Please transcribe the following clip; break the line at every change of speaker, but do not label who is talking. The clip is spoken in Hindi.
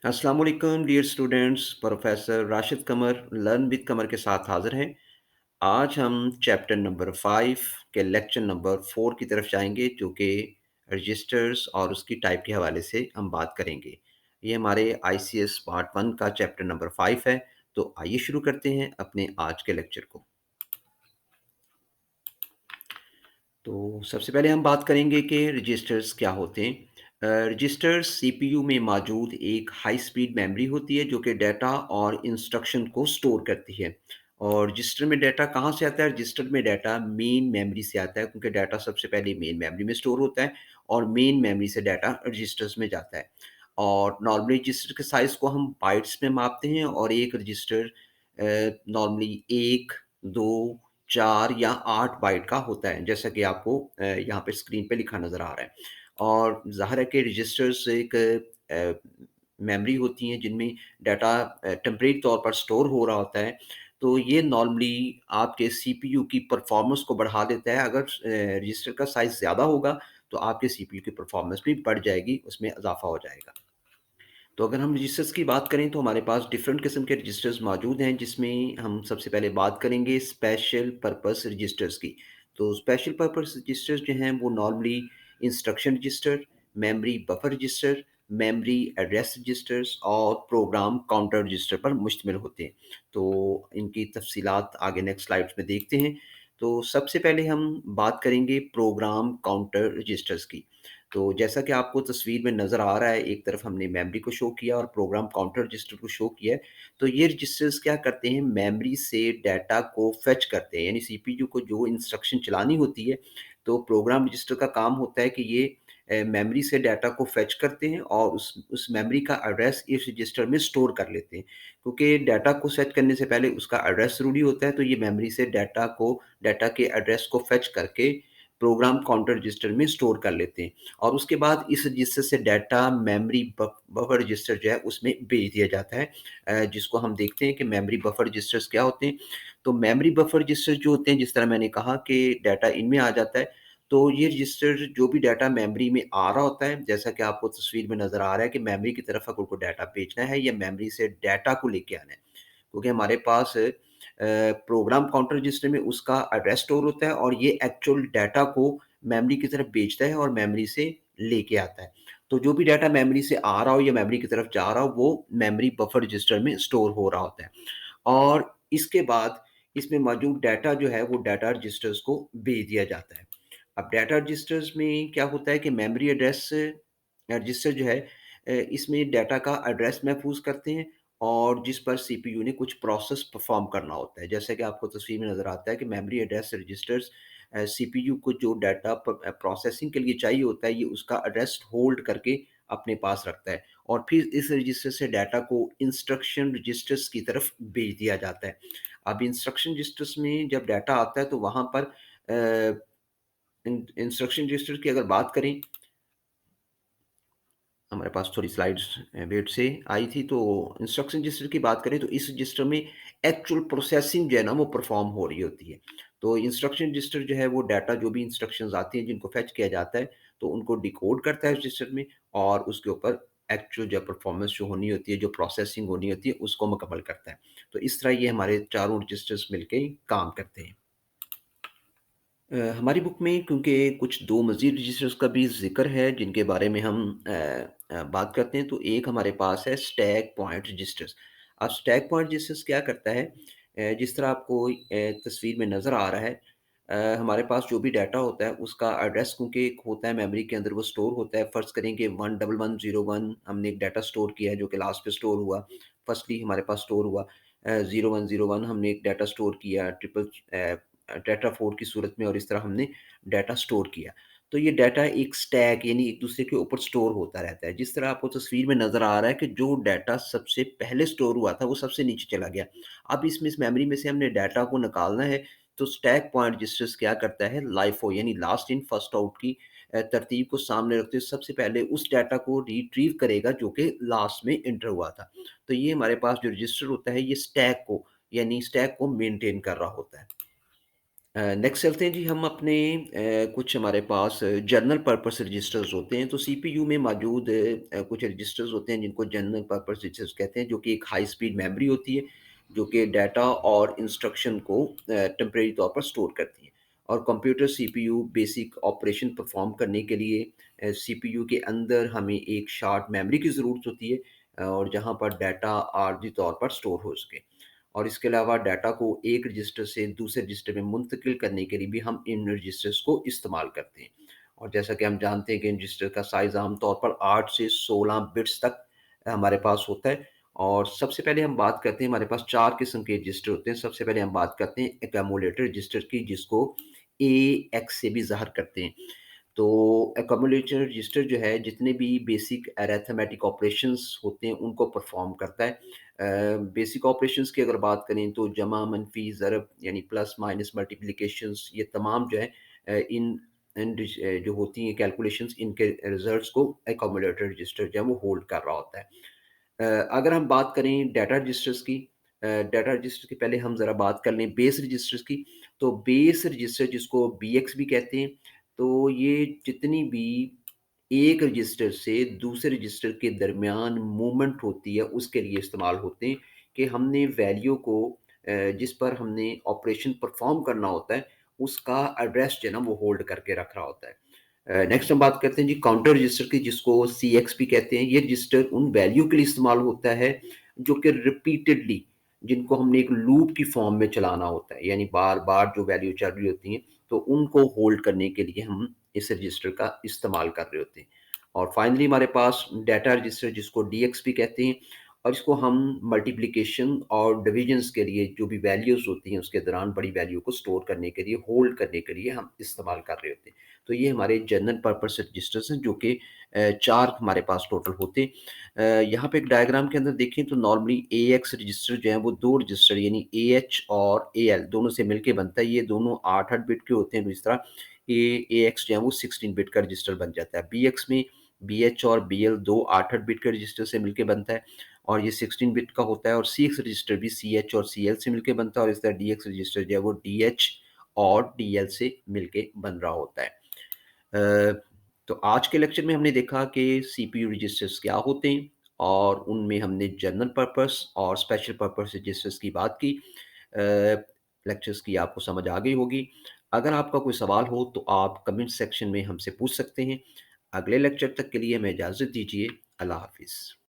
अस्सलाम वालेकुम dear students. Professor Rashid Qamar learn with Qamar के साथ हाज़िर हैं। आज हम चैप्टर नंबर 5 के लेक्चर नंबर 4 की तरफ जाएँगे, जो कि रजिस्टर्स और उसकी टाइप के हवाले से हम बात करेंगे। ये हमारे आईसीएस पार्ट 1 का चैप्टर नंबर 5 है। तो आइए शुरू करते हैं अपने आज के लेक्चर को। तो सबसे पहले हम बात करेंगे कि रजिस्टर्स क्या होते हैं। रजिस्टर्स सीपीयू में मौजूद एक हाई स्पीड मेमोरी होती है जो कि डाटा और इंस्ट्रक्शन को स्टोर करती है। और रजिस्टर में डाटा कहाँ से आता है? रजिस्टर में डाटा मेन मेमोरी से आता है, क्योंकि डाटा सबसे पहले मेन मेमोरी में स्टोर होता है और मेन मेमोरी से डाटा रजिस्टर्स में जाता है। और नॉर्मली रजिस्टर के साइज़ को हम बाइट्स में मापते हैं और एक रजिस्टर नॉर्मली 1, 2, 4 या 8 बाइट का होता है, जैसा कि आपको यहाँ पे स्क्रीन पे लिखा नज़र आ रहा है। और ज़ाहिर है कि रजिस्टर्स एक मेमोरी होती हैं जिनमें डाटा टेम्परेरी तौर पर स्टोर हो रहा होता है। तो ये नॉर्मली आपके सीपीयू की परफ़ॉर्मेंस को बढ़ा देता है। अगर रजिस्टर का साइज़ ज़्यादा होगा, तो आपके सीपीयू की परफ़ॉर्मेंस भी बढ़ जाएगी, उसमें इज़ाफ़ा हो जाएगा। तो अगर हम रजिस्टर्स की बात करें तो हमारे पास डिफरेंट किस्म के रजिस्टर्स मौजूद हैं, जिसमें हम सबसे पहले बात करेंगे स्पेशल पर्पस रजिस्टर्स की। तो स्पेशल पर्पस रजिस्टर्स जो हैं वो normally instruction register, memory buffer register, memory address registers और प्रोग्राम काउंटर रजिस्टर पर मुश्तमिल होते हैं। तो इनकी तफसीलात आगे नेक्स्ट स्लाइड्स में देखते हैं। तो सबसे पहले हम बात करेंगे प्रोग्राम काउंटर रजिस्टर्स की। तो जैसा कि आपको तस्वीर में नज़र आ रहा है, एक तरफ हमने मेमोरी को शो किया और प्रोग्राम काउंटर रजिस्टर को शो किया है। तो ये रजिस्टर्स क्या करते हैं, मेमोरी से डाटा को फेच करते हैं, यानी सीपीयू को जो इंस्ट्रक्शन चलानी होती है, तो प्रोग्राम रजिस्टर का काम होता है कि ये मेमोरी से डाटा को फेच करते हैं और उस मेमोरी का एड्रेस इस रजिस्टर में स्टोर कर लेते हैं। क्योंकि डाटा को फेच करने से पहले उसका एड्रेस ज़रूरी होता है, तो ये मेमोरी से डाटा के एड्रेस को फेच करके प्रोग्राम काउंटर रजिस्टर में स्टोर कर लेते हैं। और उसके बाद इस रजिस्टर से डाटा मेमोरी बफर रजिस्टर जो है उसमें भेज दिया जाता है, जिसको हम देखते हैं कि मेमोरी बफर रजिस्टर्स क्या होते हैं। तो मेमोरी बफर रजिस्टर जो होते हैं, जिस तरह मैंने कहा कि डाटा इनमें आ जाता है, तो ये रजिस्टर जो भी डाटा मेमोरी में आ रहा होता है, जैसा कि आपको तस्वीर में नज़र आ रहा है कि मेमोरी की तरफ अगर कोई डाटा भेजना है या मेमोरी से डाटा को लेके आना है, क्योंकि हमारे पास प्रोग्राम काउंटर रजिस्टर में उसका एड्रेस स्टोर होता है और ये एक्चुअल डाटा को मेमोरी की तरफ भेजता है और मेमोरी से लेके आता है। तो जो भी डाटा मेमोरी से आ रहा हो या मेमोरी की तरफ जा रहा हो, वो मेमोरी बफर रजिस्टर में स्टोर हो रहा होता है। और इसके बाद इसमें मौजूद डाटा जो है वो डाटा रजिस्टर्स को भेज दिया जाता है। अब डाटा रजिस्टर्स में क्या होता है कि मेमोरी एड्रेस रजिस्टर जो है इसमें डाटा का एड्रेस महफूज़ करते हैं और जिस पर सीपीयू ने कुछ प्रोसेस परफ़ॉर्म करना होता है। जैसे कि आपको तस्वीर में नज़र आता है कि मेमोरी एड्रेस रजिस्टर्स सीपीयू को जो डाटा प्रोसेसिंग के लिए चाहिए होता है, ये उसका एड्रेस होल्ड करके अपने पास रखता है और फिर इस रजिस्टर से डाटा को इंस्ट्रक्शन रजिस्टर्स की तरफ भेज दिया जाता है। अब इंस्ट्रक्शन रजिस्टर्स में जब डाटा आता है तो वहाँ पर इंस्ट्रक्शन रजिस्टर की अगर बात करें, हमारे पास थोड़ी स्लाइड्स वेट से आई थी, तो इंस्ट्रक्शन रजिस्टर की बात करें तो इस रजिस्टर में एक्चुअल प्रोसेसिंग जो है ना वो परफॉर्म हो रही होती है। तो इंस्ट्रक्शन रजिस्टर जो है वो डाटा जो भी इंस्ट्रक्शंस आती हैं जिनको फेच किया जाता है, तो उनको डिकोड करता है रजिस्टर में और उसके ऊपर एक्चुअल जो परफॉर्मेंस जो होनी होती है, जो प्रोसेसिंग होनी होती है, उसको मुकम्मल करता है। तो इस तरह ये हमारे चारों रजिस्टर्स मिलके काम करते हैं। हमारी बुक में क्योंकि कुछ 2 मज़ीद रजिस्टर्स का भी ज़िक्र है जिनके बारे में हम बात करते हैं, तो एक हमारे पास है स्टैक पॉइंट रजिस्टर्स। अब स्टैक पॉइंट रजिस्टर्स क्या करता है, जिस तरह आपको तस्वीर में नज़र आ रहा है, हमारे पास जो भी डाटा होता है उसका एड्रेस क्योंकि एक होता है मेमोरी के अंदर वो स्टोर होता है। फ़र्ज़ करें कि 11101 हमने एक डाटा स्टोर किया है जो कि लास्ट पे स्टोर हुआ, फर्स्टली हमारे पास स्टोर हुआ। 0101 हमने एक डाटा स्टोर किया, टेट्राफोड की सूरत में और इस तरह हमने डाटा स्टोर किया। तो ये डाटा एक स्टैक यानी एक दूसरे के ऊपर स्टोर होता रहता है। जिस तरह आपको तस्वीर में नज़र आ रहा है कि जो डाटा सबसे पहले स्टोर हुआ था वो सबसे नीचे चला गया। अब इसमें इस मेमोरी में से हमने डाटा को निकालना है, तो स्टैक पॉइंट रजिस्टर्स क्या करता है, लाइफो यानी लास्ट इन फर्स्ट आउट की तरतीब को सामने रखते हुए सबसे पहले उस डाटा को रिट्रीव करेगा जो कि लास्ट में एंटर हुआ था। तो ये हमारे पास जो रजिस्टर होता है ये स्टैक को मेंटेन कर रहा होता है। नेक्स्ट चलते हैं जी हम अपने कुछ हमारे पास जनरल पर्पस रजिस्टर्स होते हैं। तो सीपीयू में मौजूद कुछ रजिस्टर्स होते हैं जिनको जनरल पर्पस रजिस्टर्स कहते हैं, जो कि एक हाई स्पीड मेमोरी होती है, जो कि डाटा और इंस्ट्रक्शन को टेम्परेरी तौर पर स्टोर करती है। और computer CPU basic operation perform करने के लिए सीपीयू के अंदर हमें एक शॉर्ट मेमोरी की ज़रूरत होती है, और जहाँ पर डाटा आर्जी तौर पर स्टोर हो सके। और इसके अलावा डाटा को एक रजिस्टर से दूसरे रजिस्टर में मुंतकिल करने के लिए भी हम इन रजिस्टर्स को इस्तेमाल करते हैं। और जैसा कि हम जानते हैं कि इन रजिस्टर का साइज़ आम तौर पर 8 से 16 बिट्स तक हमारे पास होता है। और सबसे पहले हम बात करते हैं, हमारे पास 4 किस्म के रजिस्टर होते हैं। सबसे पहले हम बात करते हैं एक्यूमुलेटर रजिस्टर की, जिसको एएक्स से भी ज़ाहिर करते हैं। तो एक्यूमुलेटर रजिस्टर जो है जितने भी बेसिक अरिथमेटिक ऑपरेशंस होते हैं उनको परफॉर्म करता है। बेसिक ऑपरेशंस की अगर बात करें तो जमा, मनफी, ज़रब यानी प्लस, माइनस, मल्टीप्लिकेशंस, ये तमाम जो है जो होती हैं कैलकुलेशंस, इनके रिजल्ट्स को एक्यूमुलेटर रजिस्टर जो है वो होल्ड कर रहा होता है। अगर हम बात करें डाटा रजिस्टर्स की, डाटा रजिस्टर की पहले हम ज़रा बात कर लें बेस रजिस्टर्स की। तो बेस रजिस्टर जिसको बीएक्स भी कहते हैं, तो ये जितनी भी एक रजिस्टर से दूसरे रजिस्टर के दरमियान मूवमेंट होती है उसके लिए इस्तेमाल होते हैं, कि हमने वैल्यू को जिस पर हमने ऑपरेशन परफॉर्म करना होता है उसका एड्रेस जो है ना वो होल्ड करके रख रहा होता है। नेक्स्ट हम बात करते हैं जी काउंटर रजिस्टर की, जिसको सी एक्स भी कहते हैं। ये रजिस्टर उन वैल्यू के लिए इस्तेमाल होता है जो कि रिपीटेडली, जिनको हमने एक लूप की फॉर्म में चलाना होता है, यानी बार बार जो वैल्यू चल रही होती हैं, तो उनको होल्ड करने के लिए हम इस रजिस्टर का इस्तेमाल कर रहे होते हैं। और फाइनली हमारे पास डाटा रजिस्टर जिसको डीएक्स भी कहते हैं, और इसको हम मल्टीप्लिकेशन और डिविजन्स के लिए जो भी वैल्यूज़ होती हैं उसके दौरान बड़ी वैल्यू को स्टोर करने के लिए, होल्ड करने के लिए हम इस्तेमाल कर रहे होते हैं। तो ये हमारे जनरल पर्पस रजिस्टर्स हैं, जो कि 4 हमारे पास टोटल होते हैं। यहाँ पे एक डायग्राम के अंदर देखें तो नॉर्मली एएक्स रजिस्टर जो है वो 2 रजिस्टर यानी एएच और एएल दोनों से मिलके बनता है। ये दोनों 8-8 बिट के होते हैं। तो इस तरह एएक्स जो है वो 16 बिट का रजिस्टर बन जाता है। बीएक्स में बीएच और बीएल दो 8-8 बिट के रजिस्टर से मिलके बनता है, और ये 16 बिट का होता है। और सीएक्स रजिस्टर भी सीएच और सीएल से मिलके बनता है, और इस तरह डीएक्स रजिस्टर जो है वो डीएच और डीएल से मिलके बन रहा होता है। अ, तो आज के लेक्चर में हमने देखा कि सीपीयू रजिस्टर्स क्या होते हैं, और उनमें हमने जनरल पर्पस और स्पेशल पर्पस रजिस्टर्स की बात की। लेक्चर्स की आपको समझ आ गई होगी। अगर आपका कोई सवाल हो तो आप कमेंट सेक्शन में हमसे पूछ सकते हैं। अगले लेक्चर तक के लिए हमें इजाज़त दीजिए। अल्लाह हाफ़िज़।